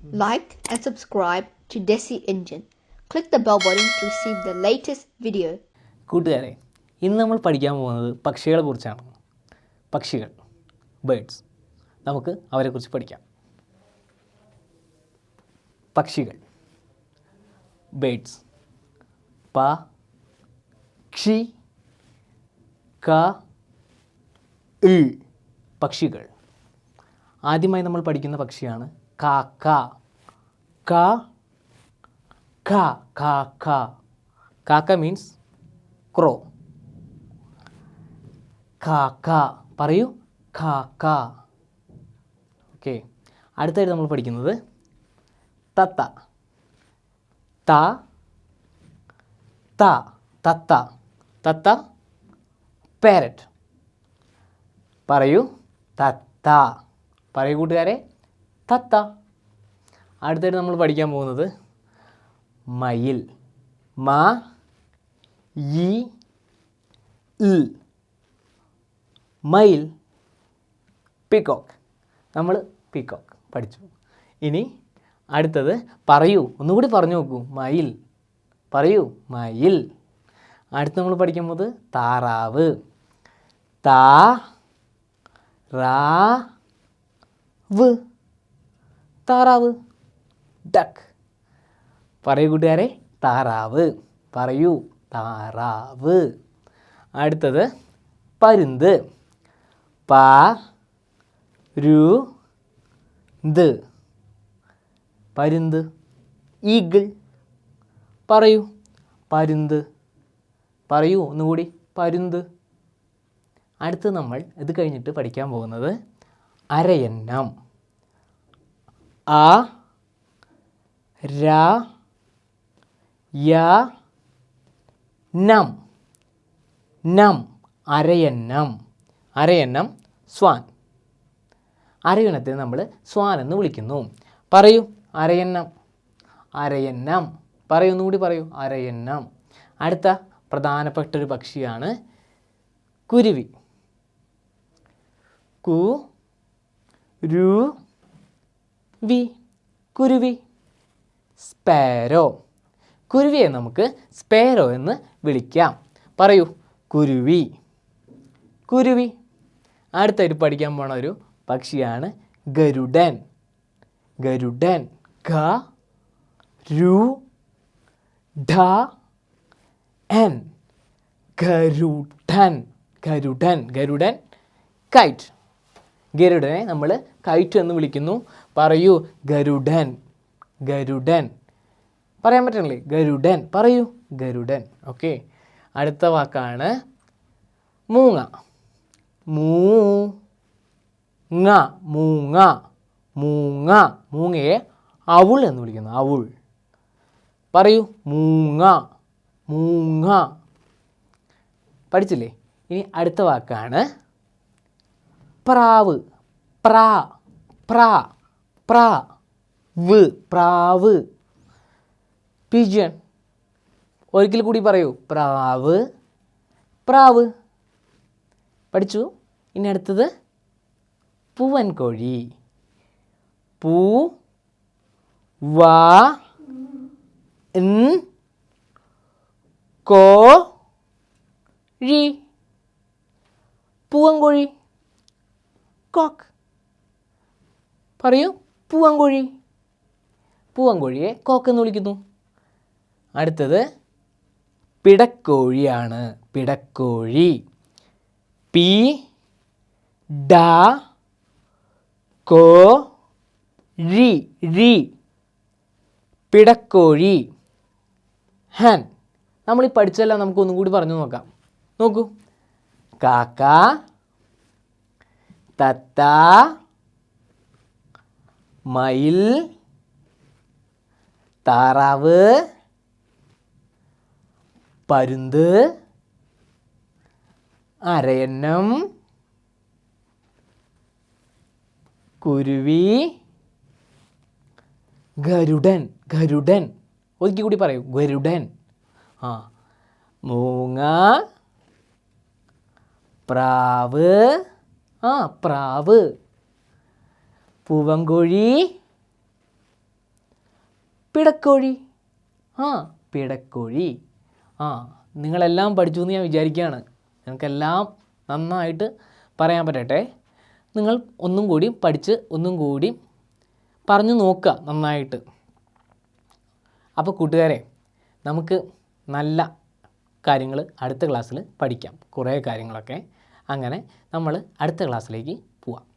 Like and subscribe to Desi Engine. Click the bell button to receive the latest video. കൂട്ടുകാരെ, ഇന്ന് നമ്മൾ പഠിക്കാൻ പോകുന്നത് പക്ഷികളെ കുറിച്ചാണ്. പക്ഷികൾ, ബേഡ്സ്. നമുക്ക് അവരെക്കുറിച്ച് പഠിക്കാം. പക്ഷികൾ, ബേഡ്സ്. പ ക്ഷി ക ഇ പക്ഷികൾ. ആദ്യമായി നമ്മൾ പഠിക്കുന്ന പക്ഷിയാണ് കാക്ക. ക ഖ കാക്ക. കാക്ക മീൻസ് ക്രോ. കാക്ക പറയൂ, കാക്ക. ഓക്കെ, അടുത്തായിട്ട് നമ്മൾ പഠിക്കുന്നത് തത്ത. ത ത തത്ത. തത്ത പാരറ്റ്. പറയൂ, തത്ത. പറയൂ കൂട്ടുകാരെ, തത്ത. അടുത്തായിട്ട് നമ്മൾ പഠിക്കാൻ പോകുന്നത് മയിൽ. മ യി ഇൽ മയിൽ. പീക്കോക്ക്. നമ്മൾ പീക്കോക്ക് പഠിച്ചു. ഇനി അടുത്തത് പറയൂ, ഒന്നുകൂടി പറഞ്ഞു നോക്കൂ. മയിൽ. പറയൂ, മയിൽ. അടുത്ത് നമ്മൾ പഠിക്കാൻ പോകുന്നത് താറാവ്. താ റാ വ് താറാവ്. ഡക്ക്. പറയൂ കൂട്ടുകാരെ, താറാവ്. പറയൂ, താറാവ്. അടുത്തത് പരുന്ത്. പ രു ന്ത് പരുന്ത്. ഈഗിൾ. പറയൂ, പരുന്ത്. പറയൂ ഒന്നുകൂടി, പരുന്ത്. അടുത്ത് നമ്മൾ ഇത് കഴിഞ്ഞിട്ട് പഠിക്കാൻ പോകുന്നത് അരയന്നം. അ ര യ നം. നം. അരയന്നം. അരയന്നം സ്വാൻ. അരയന്നത്തെ നമ്മൾ സ്വാൻ എന്ന് വിളിക്കുന്നു. പറയൂ, അരയന്നം. അരയന്നം. പറയൂ, ഒന്നുകൂടി പറയൂ, അരയന്നം. അടുത്ത പ്രധാനപ്പെട്ട ഒരു പക്ഷിയാണ് കുരുവി. കു രു വി കുരുവി. സ്പാരോ. കുരുവിയെ നമുക്ക് സ്പാരോ എന്ന് വിളിക്കാം. പറയൂ, കുരുവി. കുരുവി. അടുത്തായിട്ട് പഠിക്കാൻ പോണ ഒരു പക്ഷിയാണ് ഗരുഡൻ. ഗരുഡൻ. ഗ രു ഡ എൻ. ഗരുഡൻ. ഗരുഡൻ. ഗരുഡൻ കൈറ്റ്. ഗരുഡനെ നമ്മൾ കൈറ്റ് എന്ന് വിളിക്കുന്നു. പറയൂ, ഗരുഡൻ. ഗരുഡൻ. പറയാൻ പറ്റണില്ലേ? ഗരുഡൻ. പറയൂ, ഗരുഡൻ. ഓക്കെ, അടുത്ത വാക്കാണ് മൂങ്ങ. മൂങ്ങ. മൂങ്ങ. മൂങ്ങ. മൂങ്ങയെ അവൾ എന്ന് വിളിക്കുന്നു. അവൾ. പറയൂ, മൂങ്ങ. മൂങ്ങ. പഠിച്ചില്ലേ? ഇനി അടുത്ത വാക്കാണ് പ്രാവ്. പ്രാ പ്രാ പ്രാ വ് പ്രാവ്. പിജിയൺ. ഒരിക്കൽ കൂടി പറയൂ, പ്രാവ്. പ്രാവ്. പഠിച്ചു. ഇനി അടുത്തത് പൂവൻ കോഴി. പൂ വാ ൻ കോ ഴി. പൂവൻകോഴി. കോക്ക്. പറയൂ, പൂവൻകോഴി. പൂവൻകോഴിയെ കോക്ക് എന്ന് വിളിക്കുന്നു. അടുത്തത് പിടക്കോഴിയാണ്. പിടക്കോഴി. പി ഡ കോ ഴി. ഴി. പിടക്കോഴി. ഹാൻ. നമ്മൾ ഈ പഠിച്ചല്ല, നമുക്ക് ഒന്നും കൂടി പറഞ്ഞു നോക്കാം. നോക്കൂ. കാക്ക, തത്ത, മയിൽ, താറാവ്, പരുന്ത്, അരയന്നം, കുരുവി, ഗരുഡൻ. ഗരുഡൻ. ഒരിക്കൽ കൂടി പറയൂ, ഗരുഡൻ. മൂങ്ങ, പ്രാവ്. പ്രാവ്. പൂവൻകോഴി, പിടക്കോഴി. ആ, പിടക്കോഴി. ആ, നിങ്ങളെല്ലാം പഠിച്ചു എന്ന് ഞാൻ വിചാരിക്കുകയാണ്. നിങ്ങൾക്കെല്ലാം നന്നായിട്ട് പറയാൻ പറ്റട്ടെ. നിങ്ങൾ ഒന്നും കൂടി പഠിച്ച് ഒന്നും കൂടി പറഞ്ഞു നോക്കുക നന്നായിട്ട്. അപ്പോൾ കൂട്ടുകാരെ, നമുക്ക് നല്ല കാര്യങ്ങൾ അടുത്ത ക്ലാസ്സിൽ പഠിക്കാം, കുറേ കാര്യങ്ങളൊക്കെ. അങ്ങനെ നമ്മൾ അടുത്ത ക്ലാസ്സിലേക്ക് പോവാം.